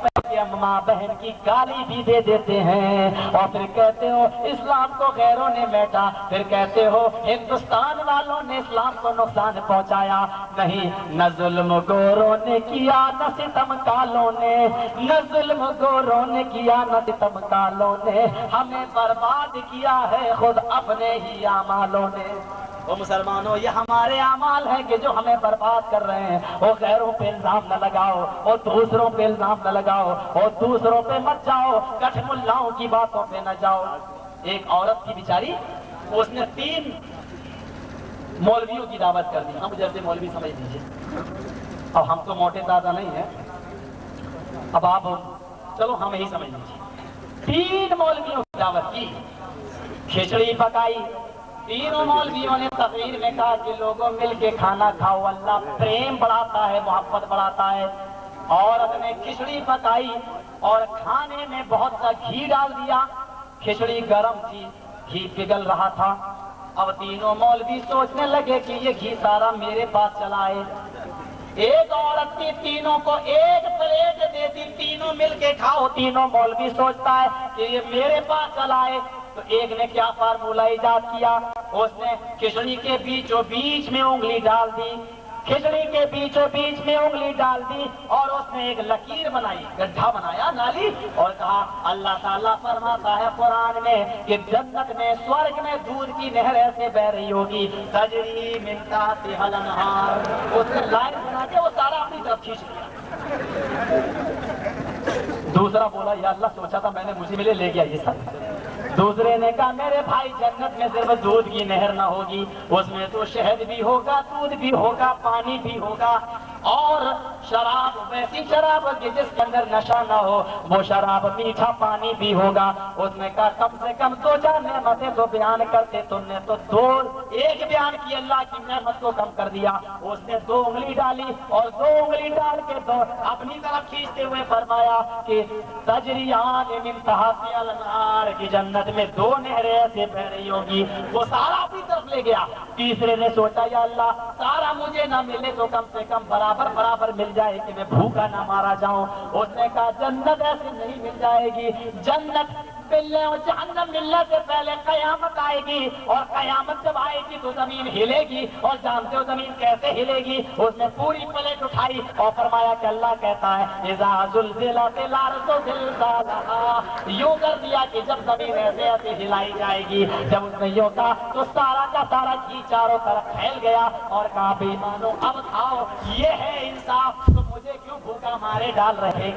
ماں بہن کی گالی بھی دے دیتے ہیں, اور پھر کہتے ہو اسلام کو غیروں نے بیٹا, پھر کہتے ہو ہندوستان والوں نے اسلام کو نقصان پہنچایا. نہیں, نہ ظلم گوروں نے کیا نہ ستم کالوں نے, نہ ظلم گوروں نے کیا نہ ستم کالوں نے, ہمیں برباد کیا ہے خود اپنے ہی اعمالوں نے. وہ مسلمانوں یہ ہمارے اعمال ہیں کہ جو ہمیں برباد کر رہے ہیں. وہ غیروں پہ الزام نہ لگاؤ, اور دوسروں پہ الزام نہ لگاؤ, اور دوسروں پہ مت جاؤ, کٹھ ملاؤں کی باتوں پہ نہ جاؤ. ایک عورت کی بیچاری, اس نے 3 مولویوں کی دعوت کر دی. ہم جیسے مولوی سمجھ لیجیے, اب ہم تو موٹے دادا نہیں ہیں, اب آپ چلو ہم ہی سمجھ لیجیے. 3 مولویوں کی دعوت کی, کھچڑی پکائی. تینوں مولویوں نے تقریر میں کہا کہ لوگوں مل کے کھانا کھاؤ, اللہ پریم بڑھاتا ہے, محبت بڑھاتا ہے. عورت نے کھچڑی پکائی اور کھانے میں بہت سا گھی ڈال دیا. کھچڑی گرم تھی, گھی پگھل رہا تھا. اب تینوں مولوی سوچنے لگے کہ یہ گھی سارا میرے پاس چلا ہے. ایک عورت کی تینوں کو ایک پلیٹ دیتی, تینوں مل کے کھاؤ. تینوں مولوی سوچتا ہے کہ یہ میرے پاس چلا ہے. تو ایک نے کیا فارمولہ ایجاد کیا, اس نے کھچڑی کے بیچوں بیچ میں انگلی ڈال دی, کھچڑی کے بیچوں بیچ میں انگلی ڈال دی, اور اس نے ایک لکیر بنائی, گڈھا بنایا, نالی, اور کہا اللہ تعالیٰ فرماتا ہے قرآن میں کہ جنت میں, سورگ میں دودھ کی نہر ایسے بہ رہی ہوگی, تجری من تحتہا الانہار. اس نے لائن بنا کے وہ سارا اپنی طرف کھینچ لیا. دوسرا بولا یا اللہ سوچا تھا میں نے, مجھے ملے لے گیا یہ سب. دوسرے نے کہا میرے بھائی جنت میں صرف دودھ کی نہر نہ ہوگی, اس میں تو شہد بھی ہوگا, دودھ بھی ہوگا, پانی بھی ہوگا. اور شراب ویسی شراب کہ جس کے اندر نشہ نہ ہو، وہ شراب میٹھا پانی بھی ہوگا۔ اس نے کہا کم سے کم 2-4 نعمتیں تو بیان کرتے، تم نے تو 2 ایک بیان کی، اللہ کی نعمت کو کم کر دیا۔ اس نے 2 انگلی ڈالی اور 2 انگلی ڈال کے تو اپنی طرف کھینچتے ہوئے فرمایا کہ تجریان من تحتها الانہار، کی جنت میں 2 نہریں ایسے بہ رہی ہوگی۔ وہ سارا اپنی طرف لے گیا۔ تیسرے نے سوچا یا اللہ سارا مجھے نہ ملے تو کم سے کم برابر برابر مل جائے کہ میں بھوکا نہ مارا جاؤں۔ اس نے کہا جنت ایسے نہیں مل جائے گی، جنت ملنے اور جہنم ملنے سے پہلے قیامت آئے گی، اور قیامت جب آئے گی تو زمین ہلے گی، اور جانتے ہو زمین کیسے ہلے گی؟ اس نے پوری پلیٹ اٹھائی اور فرمایا کہ اللہ کہتا ہے اذا زلزلت الارض زلزالہا، یوں کر دیا کہ جب زمین ایسے ایسے ہلائی جائے گی، جب اس نے یوں کہا تو سارا کا سارا گھی چاروں طرف پھیل گیا اور کہا بے ایمانو اب کھاؤ، یہ ہے انصاف، تو مجھے کیوں بھوکا مارے ڈال رہے؟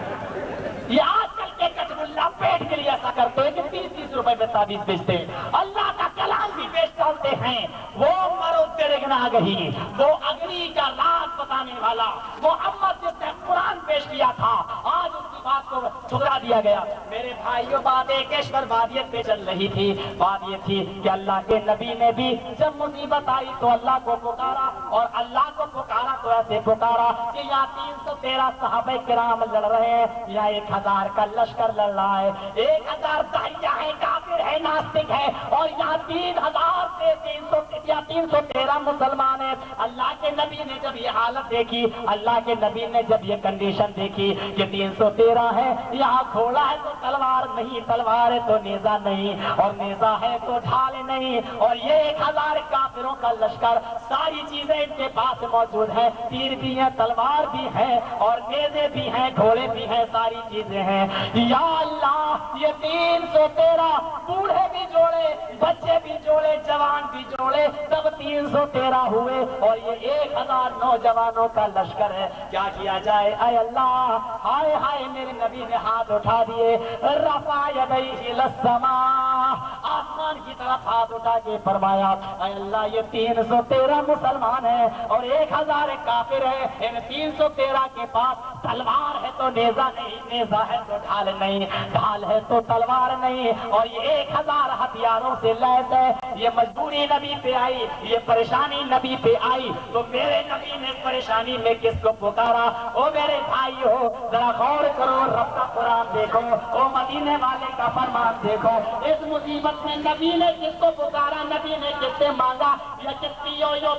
یہ آج کل کے کچھ ملا پیٹ کے لیے ایسا کرتے ہیں کہ 30-30 روپے میں تعویذ بیچتے ہیں، اللہ کا کلام بھی بیچ ڈالتے ہیں۔ وہ مرو تیرے گناہ گہی، وہ اگنی کا راز بتانے والا محمد جس نے قرآن پیش کیا تھا، آج اس کی بات کو ٹھکرا دیا گیا۔ میرے بھائیوں بات ایک وادیت پہ چل رہی تھی، بات یہ تھی کہ اللہ کے نبی نے بھی جب مصیبت آئی تو اللہ کو پکارا، اور اللہ کو پکارا تو ایسے پکارا کہ یہاں 313 صحابہ کرام لڑ رہے ہیں، یہاں 1000 کا لشکر لڑ رہا ہے، 1000 داعیہ ہے، کافر ہے، ناستک ہے، اور یہاں 3000 سے 313 مسلمان ہیں۔ اللہ کے نبی نے جب یہ حالت دیکھی، اللہ کے نبی نے جب یہ کنڈیشن دیکھی کہ 313 ہے، یہاں گھوڑا ہے تو تلوار نہیں، تلوار ہے تو نیزہ نہیں، اور نیزہ ہے تو ڈھال نہیں، اور یہ 1000 کافروں کا لشکر، ساری چیزیں ان کے پاس موجود ہیں، تیر بھی ہیں، تلوار بھی ہے، اور نیزے بھی ہیں، گھوڑے بھی ہیں، ساری چیزیں ہیں۔ یا اللہ یہ 313 بوڑھے بھی جوڑے، بچے بھی جوڑے، جوان بھی جوڑے، تب 313 ہوئے، اور یہ 1000 نوجوانوں کا لشکر ہے، کیا کیا جائے؟ اے اللہ، ہائے ہائے، میرے نبی نے ہاتھ اٹھا دیے، رفع یدیہ للسماء، آسمان کی طرف ہاتھ اٹھا کے فرمایا اے اللہ یہ 313 مسلمان ہیں اور 1000 کافر ہیں، ان 313 کے پاس تلوار ہے تو نیزہ نہیں، نیزہ ہے تو ڈھال نہیں، ڈھال ہے تو تلوار نہیں، اور یہ 1000 ہتھیاروں سے لیس ہے۔ یہ مجبوری نبی پہ آئی، یہ پریشانی نبی پہ آئی، تو میرے نبی نے پریشانی میں کس کو پکارا؟ او میرے بھائیو ذرا غور کرو، رب کا قرآن دیکھو، او مدینے والے کا فرمان دیکھو، اس مصیبت میں نبی نے کس کو پکارا؟ نبی نے کس سے مانگا؟ یکتیو یو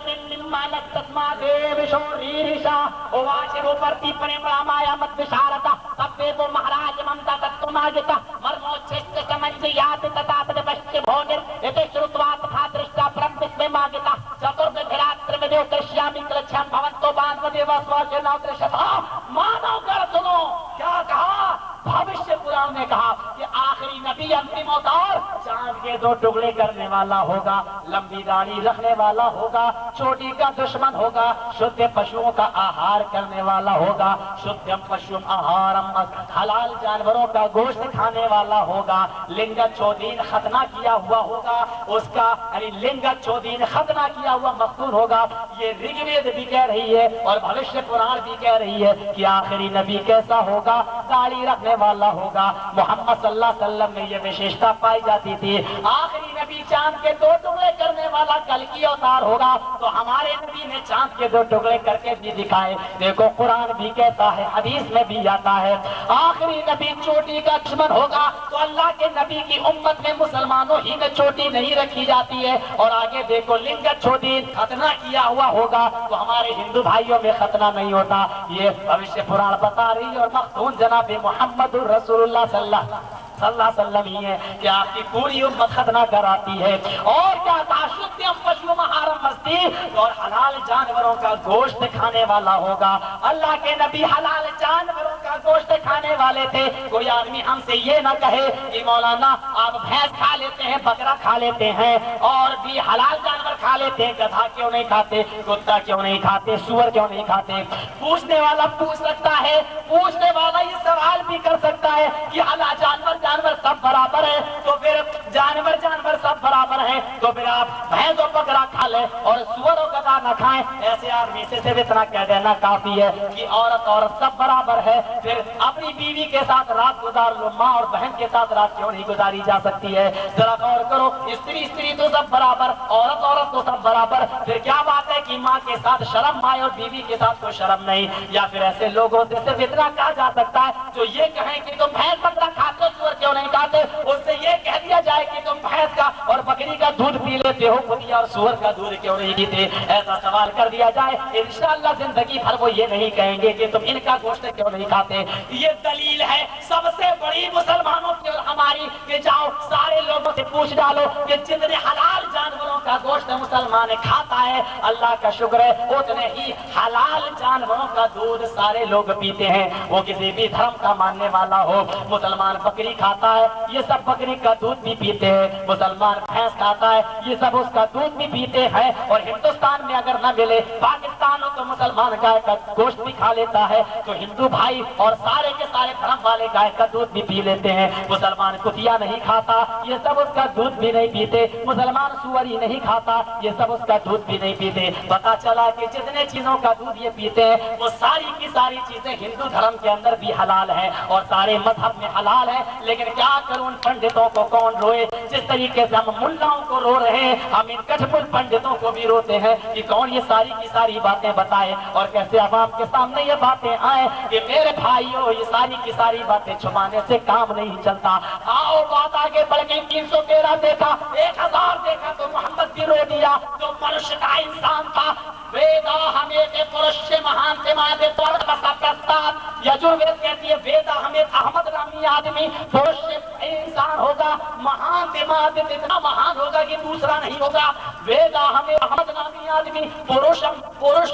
مانت تسما دیو شوری رشا او واشرو پرتی پنے برامایا مت بشارتا سبے وہ مہاراج ممتا تتماجتا مرمو چھت سمنجیات تتاتر بشت بھونر ایتے شروطوات خاطرشتا پرمپس میں ماگتا چتر بھراتر میں دیو کرشیامی کلچھم بھونتو باندھ و دیو سواجر نوتر شتا مانو کر سنو کیا کہا؟ بھوشیہ قرآن نے کہا کہ آخری نبی انتم اوتار چاند کے 2 ٹکڑے کرنے والا ہوگا، لمبی داڑھی رکھنے والا ہوگا، چوٹی کا دشمن ہوگا، شدھ پشوؤں کا آہار کرنے والا ہوگا، شدھ پشو آہارم، حلال جانوروں کا گوشت کھانے والا ہوگا، لنگ چودین ختنہ کیا ہوا ہوگا، اس کا یعنی لنگ چودین ختنہ کیا ہوا مقتول ہوگا۔ یہ رگ وید بھی کہہ رہی ہے اور بھوشیہ قرآن بھی کہہ رہی ہے کہ آخری نبی کیسا ہوگا؟ داڑھی رکھنے والا ہوگا۔ محمد صلی اللہ علیہ وسلم میں یہ وشیشتا پائی جاتی تھی، آخری نبی چاند کے 2 ٹکڑے کرنے والا کل کی اوتار ہوگا، تو ہمارے نبی نے چاند کے 2 ٹکڑے کر کے بھی دکھائے۔ دیکھو قرآن بھی کہتا ہے، حدیث میں بھی آتا ہے، آخری نبی چوٹی کا دشمن ہوگا، تو اللہ کے نبی کی امت میں مسلمانوں ہی میں چوٹی نہیں رکھی جاتی ہے، اور آگے دیکھو لنگت چھوٹی ختنہ کیا ہوا ہوگا، تو ہمارے ہندو بھائیوں میں ختنہ نہیں ہوتا۔ یہ بھوشیہ قرآن بتا رہی ہے، اور مختون جناب محمد رسول اللہ صلی اللہ علیہ وسلم ہی ہے کہ آپ کی پوری امت ختنہ کراتی ہے۔ اور کیا تعشدم پشو محارم مستی، اور حلال جانوروں کا گوشت کھانے والا ہوگا۔ اللہ کے نبی حلال جانوروں کا گوشت کھانے والے تھے۔ کوئی آدمی ہم سے یہ نہ کہے کہ مولانا آپ بھینس کھا لیتے ہیں، بکرا کھا لیتے ہیں، اور بھی حلال جانور کھا لیتے ہیں، گدھا کیوں نہیں کھاتے، کتا کیوں نہیں کھاتے، سور کیوں نہیں کھاتے؟ پوچھنے والا پوچھ سکتا ہے، پوچھنے والا یہ سوال بھی کر سکتا ہے کہ حلال جانور سب برابر ہے، تو پھر جانور سب برابر ہیں تو پھر آپ بھینس اور بکرا کھا لیں اور سور اور گدھا نہ کھائیں. ایسے آدمی سے صرف اتنا کہہ دینا کافی ہے کہ عورت سب برابر ہے. پھر اپنی بیوی کے ساتھ رات گزار لو, ماں اور بہن کے ساتھ رات کیوں نہیں گزاری جا سکتی ہے؟ ذرا غور کرو, استری تو سب برابر, عورت تو سب برابر. پھر کیا بات ہے کہ ماں کے ساتھ شرم آئے اور بیوی کے ساتھ کوئی شرم نہیں؟ یا پھر ایسے لوگوں سے صرف اتنا کہا جا سکتا ہے جو یہ کہیں کہ تم بھینس بکرا کھاتے ہو, سور کیوں نہیں کھاتے؟ اس سے یہ کہہ دیا جائے کہ تم بھینس کا اور بکری کا دودھ پی لیتے ہو, کتیا اور سور کا دودھ کیوں نہیں پیتے؟ ایسا سوال کر دیا جائے, انشاءاللہ زندگی بھر وہ یہ نہیں کہیں گے کہ تم ان کا گوشت کیوں نہیں کھاتے. یہ دلیل ہے سب سے بڑی مسلمانوں کی اور ہماری کہ جاؤ سارے لوگوں سے پوچھ ڈالو کہ جتنے حلال جانوروں کا گوشت مسلمان کھاتا ہے, اللہ کا شکر ہے اتنے ہی حلال جانوروں کا دودھ سارے لوگ پیتے ہیں. وہ کسی بھی دھرم کا ماننے والا ہو, مسلمان بکری کھاتا ہے, یہ سب بکری کا دودھ بھی پیتے ہیں. مسلمان بھینس کھاتا ہے, یہ سب اس کا دودھ بھی پیتے ہیں. اور ہندوستان میں اگر نہ ملے, پاکستان ہو تو مسلمان گائے کا گوشت بھی کھا لیتا ہے, تو ہندو بھائی اور سارے کے سارے دھرم والے گائے کا دودھ بھی پی لیتے ہیں. مسلمان کتیا نہیں کھاتا, یہ سب اس کا دودھ بھی نہیں پیتے. مسلمان سوری نہیں کھاتا, یہ سب اس کا دودھ بھی نہیں پیتے. پتا چلا کہ جتنے چیزوں کا دودھ یہ پیتے ہیں وہ ساری کی ساری چیزیں ہندو دھرم کے اندر بھی حلال ہے اور سارے مذہب میں حلال ہے. لیکن کیا کروں, ان پنڈتوں کو کون روئے؟ جس طریقے سے ہم ملاؤں کو رو رہے ہیں, ہم ان کٹھپل پنڈتوں کو بھی روتے ہیں کہ کون یہ ساری کی ساری باتیں بتائے اور کیسے عوام کے سامنے یہ باتیں آئیں کہ میرے بھائیوں یہ ساری کی ساری باتیں چھپانے سے کام نہیں چلتا. آؤ بات آگے بڑھ گئی, 313 دیکھا, 1000 دیکھا تو محمد بھی رو دیا. جو منش کا انسان تھا, ویدا ہمیں پرش مہان سے مادے توڑ بسا پرستاد, یجوروید کہتی ہے ویدا ہمیں احمد نامی آدمی پرش انسان ہوگا, مہان سے مادے اتنا مہان ہوگا کہ دوسرا نہیں ہوگا. ویدا ہمیں احمد نامی آدمی پرش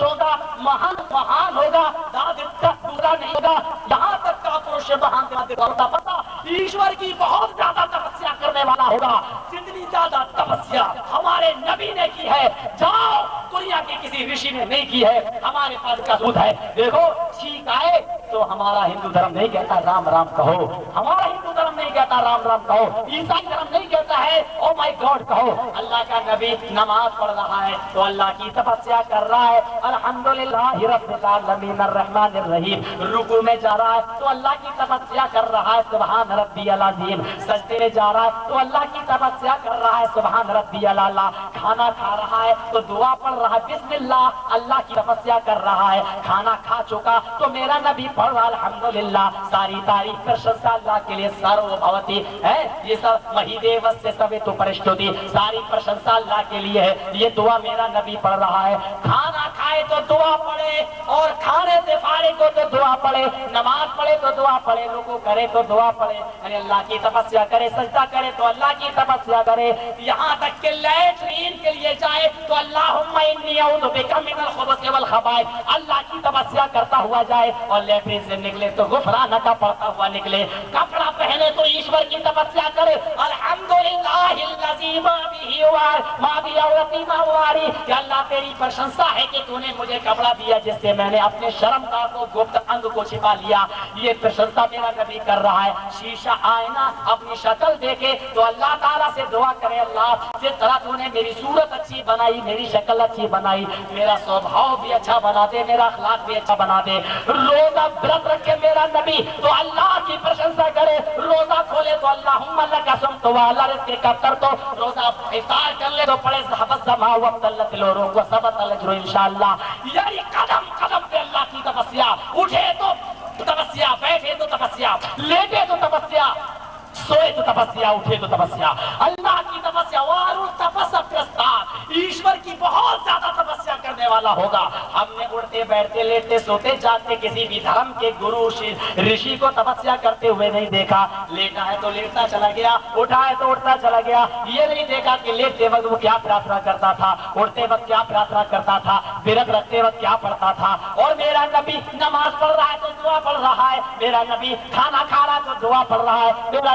ہوگا, مہان ہوگا, دوسرا نہیں ہوگا. یہاں تک کا پرش مہان سے مادے توڑتا پتا ایشور کی بہت زیادہ تپسیا کرنے والا ہوگا. جتنی زیادہ تپسیا ہمارے نبی نے کی ہے, جاؤ دنیا کے کسی رشی نے نہیں کی ہے, ہمارے پاس کا ثبوت ہے. دیکھو ٹھیک آئے تو ہمارا ہندو دھرم نہیں کہتا رام رام کہو, ہمارا ہندو دھرم نہیں کہتا رام رام کہو, عیسائی دھرم نہیں کہتا ہے او مائی گاڈ کہو. اللہ کا نبی نماز پڑھ رہا ہے تو اللہ کی تپسیا کر رہا ہے, الحمدللہ رب العالمین الرحمن الرحیم. رکوع میں جا رہا ہے تو اللہ کی تپسیا کر رہا ہے, سبحان ربی العظیم. سجدے میں جا رہا ہے تو اللہ کی تپسیا کر رہا ہے, سبحان ربی العلی. کھانا کھا رہا ہے تو دعا پڑھ رہا ہے, بسم اللہ, اللہ کی تپسیا کر رہا ہے. کھانا کھا چکا تو میرا نبی پڑھ رہا الحمدللہ, ساری تعریف پرشنسا اللہ کے لیے سرو بھوتی ہے. یہ سب مہیدیوس سے سوے تو پرشتوتی, ساری پرشنسا اللہ کے لیے ہے. یہ دعا میرا نبی پڑھ رہا ہے. کھانا کھائے تو دعا پڑھے اور کھانے سے فارغ ہو تو دعا پڑھے, نماز پڑھے تو دعا پڑھے, رکوع کرے تو دعا پڑھے, یعنی اللہ کی تپسیا کرے, سجدہ کرے تو اللہ کی تپسیا کرے. یہاں تک کہ لیٹرین کے لیے جائے تو اللہم انی اعوذ بک من الخبث والخبائث, اللہ کی تپسیا کرتا ہوا جائے. اور لیٹرین سے نکلے تو غفرانک پڑھتا ہوا نکلے. کپڑا پہنے تو ایشور کی تپسیا کرے, الحمدللہ الذی ما بی عورتی ما واری, کہ اللہ تیری پرشنسا ہے کہ تو نے مجھے کپڑا دیا جس سے میں نے اپنے شرمگاہ کو, گپت انگ کو چھپا لیا. یہ پرشنسا میرا نبی کر رہا ہے. شیشہ آئینہ اپنی شکل دیکھے تو اللہ تعالیٰ سے دعا کرے, اللہ جس طرح تو نے میری صورت اچھی بنائی, میری شکل اچھی بنائی, میرا سوبھاؤ بھی اچھا بنا دے, میرا اخلاق بھی اچھا بنا دے. روزہ برت رکھے میرا نبی تو اللہ کی پرشنسا کرے, روزہ کھولے تو اللہم لک صمت وعلی رزقک افطرت, روزہ افطار کر لے تو پڑھے ذهب الظمأ وابتلت العروق وثبت الاجر انشاءاللہ. یعنی قدم قدم پہ اللہ کی تپسیا, اٹھے تو تپسیا, بیٹھے تو تپسیا, لیٹے تو تپسیا, سوئے تو تپسیا, اٹھے تو تپسیا, اللہ کی تپسیا. وارو تپس پرستار, ایشور کی بہت زیادہ تپسیا کرنے والا ہوگا. ہم نے اڑتے بیٹھتے لیٹتے سوتے جاگتے کسی بھی دھرم کے گرو رشی کو تپسیا کرتے ہوئے نہیں دیکھا. لیٹا ہے تو لیٹتا چلا گیا, اٹھا ہے تو اٹھتا چلا گیا. یہ نہیں دیکھا کہ لیٹتے وقت وہ کیا پرارتھنا کرتا تھا, اٹھتے وقت کیا پرارتھنا کرتا تھا, برت رکھتے وقت کیا پڑھتا تھا. اور میرا نبی نماز پڑھ رہا ہے تو دعا پڑھ رہا ہے, میرا نبی کھانا کھا رہا ہے تو دعا پڑھ رہا ہے, میرا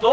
2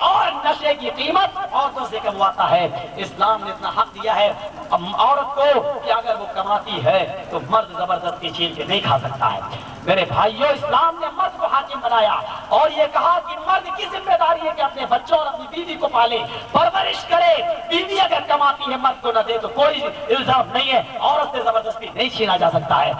اور نشے کی قیمت عورتوں سے کمواتا ہے۔ اسلام نے اتنا حق دیا ہے عورت کو کہ اگر وہ کماتی ہے تو مرد زبردستی چھین کے نہیں کھا سکتا ہے۔ میرے بھائیوں، اسلام نے مرد کو حاکم بنایا اور یہ کہا کہ مرد کی ذمہ داری ہے کہ اپنے بچوں اور اپنی بیوی کو پالے، پرورش کرے۔ بیوی اگر کماتی ہے مرد کو نہ دے تو کوئی الزام نہیں ہے، عورت سے زبردستی نہیں چھینا جا سکتا ہے۔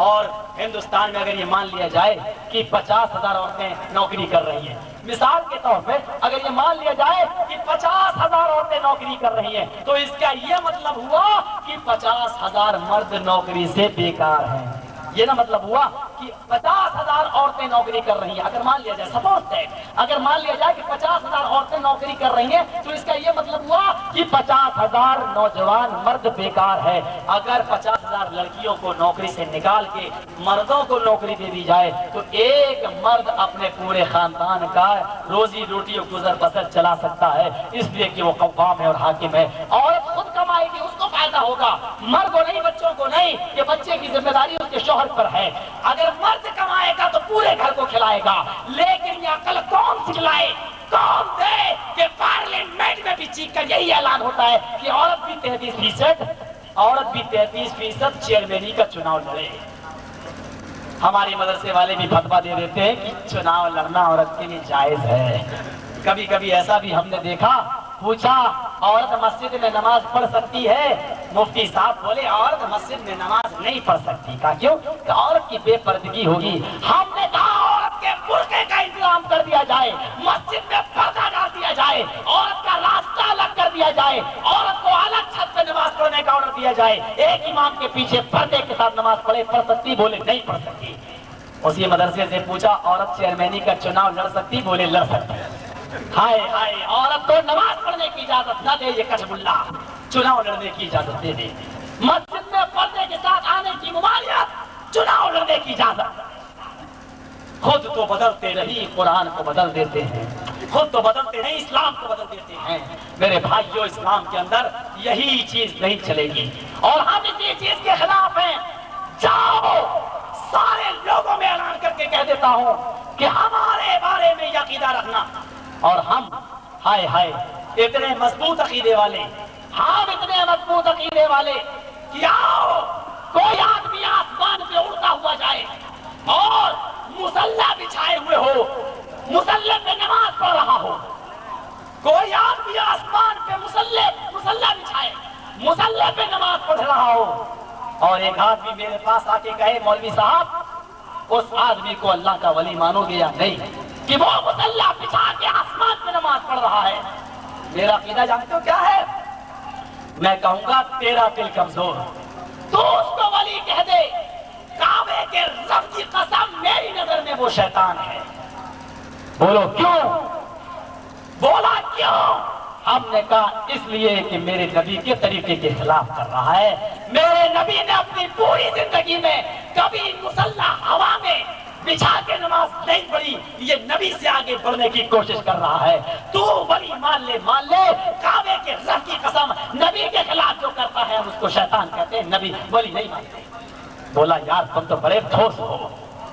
اور ہندوستان میں اگر یہ مان لیا جائے کہ 50,000 عورتیں نوکری کر رہی ہیں، مثال کے طور پہ اگر یہ مان لیا جائے کہ 50,000 عورتیں نوکری کر رہی ہیں تو اس کا یہ مطلب ہوا کہ 50,000 مرد نوکری سے بیکار ہیں۔ یہ نہ مطلب ہوا کہ 50,000 عورتیں نوکری کر رہی ہیں۔ اگر مان لیا جائے سپوز دیٹ، اگر مان لیا جائے کہ 50,000 عورتیں نوکری کر رہی ہیں تو اس کا یہ مطلب ہوا کہ 50,000 نوجوان مرد بیکار ہے۔ اگر 50,000 لڑکیوں کو نوکری سے نکال کے مردوں کو نوکری دے دی جائے تو ایک مرد اپنے پورے خاندان کا روزی روٹی اور گزر بسر چلا سکتا ہے، اس لیے کہ وہ قوام ہے اور حاکم ہے۔ عورت خود کمائے گی، اس کو فائدہ ہوگا، مرد کو نہیں، بچوں کو نہیں، کہ بچے کی ذمہ داری اس کے شوہر پر ہے۔ اگر مرد کمائے گا تو پورے گھر کو کھلائے گا، لیکن یہ عقل کون سکھلائے، کون دے کہ پارلیمنٹ میں بھی چیخ کر یہی اعلان ہوتا ہے کہ عورت بھی 33% چیئرمینی کا چناؤ لڑے۔ ہمارے مدرسے والے بھی فتویٰ دے دیتے ہیں کہ چناؤ لڑنا عورت کے لیے جائز ہے۔ کبھی کبھی ایسا بھی ہم نے دیکھا، پوچھا عورت مسجد میں نماز پڑھ سکتی ہے؟ مفتی صاحب بولے عورت مسجد میں نماز نہیں پڑھ سکتی۔ کہا کیوں؟ کہ عورت کی بے پردگی ہوگی۔ ہم نے کہا عورت کے برقعے کا انتظام کر دیا جائے، مسجد میں پردہ ڈال دیا جائے، عورت کا راستہ الگ کر دیا جائے، عورت کو الگ چھت پہ نماز پڑھنے کا آرڈر دیا جائے، ایک امام کے پیچھے پردے کے ساتھ نماز پڑھے۔ پڑھ سکتی؟ بولے نہیں پڑھ سکتی۔ اسی مدرسے سے پوچھا عورت چیئرمینی کا چناؤ لڑ سکتی؟ بولے لڑ سکتی۔ ہائے ہائے، عورت کو نماز پڑھنے کی اجازت نہ دے یہ کچھ ملا، چناؤ لڑنے کی اجازت دے دے۔ مسجد میں پردے کے ساتھ آنے کی ممانعت، چناؤ لڑنے کی اجازت۔ خود تو بدلتے نہیں، قرآن کو بدل دیتے ہیں، خود تو بدلتے نہیں، اسلام کو بدل دیتے ہیں۔ میرے بھائیوں، اسلام کے اندر یہی چیز نہیں چلے گی اور ہم اسی چیز کے خلاف ہیں۔ جاؤ سارے لوگوں میں اعلان کر کے کہہ دیتا ہوں کہ ہمارے بارے میں یہ عقیدہ رکھنا، اور ہم ہائے ہائے اتنے مضبوط عقیدے والے، ہم اتنے مضبوط عقیدے والے کہ آؤ کوئی آدمی آسمان پہ اڑتا ہوا جائے اور مصلی بچھائے ہوئے ہو، مصلی پہ نماز پڑھ رہا ہو، کوئی آدمی آسمان پہ مصلی بچھائے مصلی پہ نماز پڑھ رہا ہو، اور ایک آدمی میرے پاس آ کے کہے مولوی صاحب اس آدمی کو اللہ کا ولی مانو گے یا نہیں کہ وہ مصلی بچھا کے آسمان پہ نماز پڑھ رہا ہے؟ میرا عقیدہ جانتے ہو کیا ہے؟ میں کہوں گا تیرا دل کمزور، تو اس کو ولی کہہ دے، کعبے کے رب کی قسم میری نظر میں وہ شیطان ہے۔ بولو کیوں؟ بولا کیوں؟ ہم نے کہا اس لیے کہ میرے نبی کے طریقے کے خلاف کر رہا ہے۔ میرے نبی نے اپنی پوری زندگی میں کبھی مصلی ہوا میں بچھا کے نماز نہیں پڑھی، یہ نبی سے آگے بڑھنے کی کوشش کر رہا ہے۔ تو ولی مان لے کعبے کے رب کی قسم نبی کے خلاف جو کرتا ہے ہم اس کو شیطان کہتے ہیں، نبی ولی نہیں مانتے۔ بولا یار تم تو بڑے ٹھوس ہو۔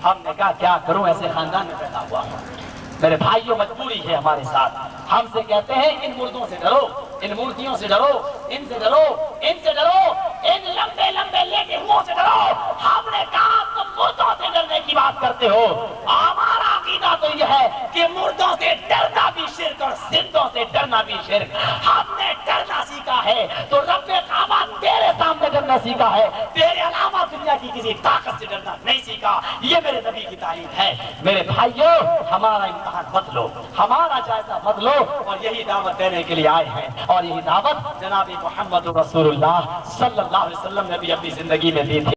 ہم نے کہا کیا کروں، ایسے خاندان میں پیدا ہوا ہوں۔ میرے بھائیوں مجبوری ہے ہمارے ساتھ، ہم سے کہتے ہیں ان مردوں سے ڈرو، ان مورتیوں سے ڈرو، ان سے ڈرو، ان سے ڈرو، ان لمبے لمبے لیٹے ہوں سے ڈرو۔ ہم نے کہا تم مردوں سے ڈرنے کی بات کرتے ہو، ہمارا عقیدہ تو یہ ہے کہ مردوں سے ڈرنا بھی شرک اور زندوں سے ڈرنا بھی شرک۔ ہم نے ڈرنا سیکھا ہے تو رب کعبہ تیرے سامنے ڈرنا سیکھا ہے، تیرے علاوہ دنیا کی کسی طاقت سے ڈرنا نہیں سیکھا۔ یہ میرے نبی کی تعلیم ہے۔ میرے بھائیوں ہمارا امتحان مت لو، ہمارا جائزہ مت لو، اور یہی دعوت دینے کے لیے آئے ہیں، اور یہی دعوت جناب محمد رسول اللہ صلی اللہ علیہ وسلم نے بھی اپنی زندگی میں دی تھی۔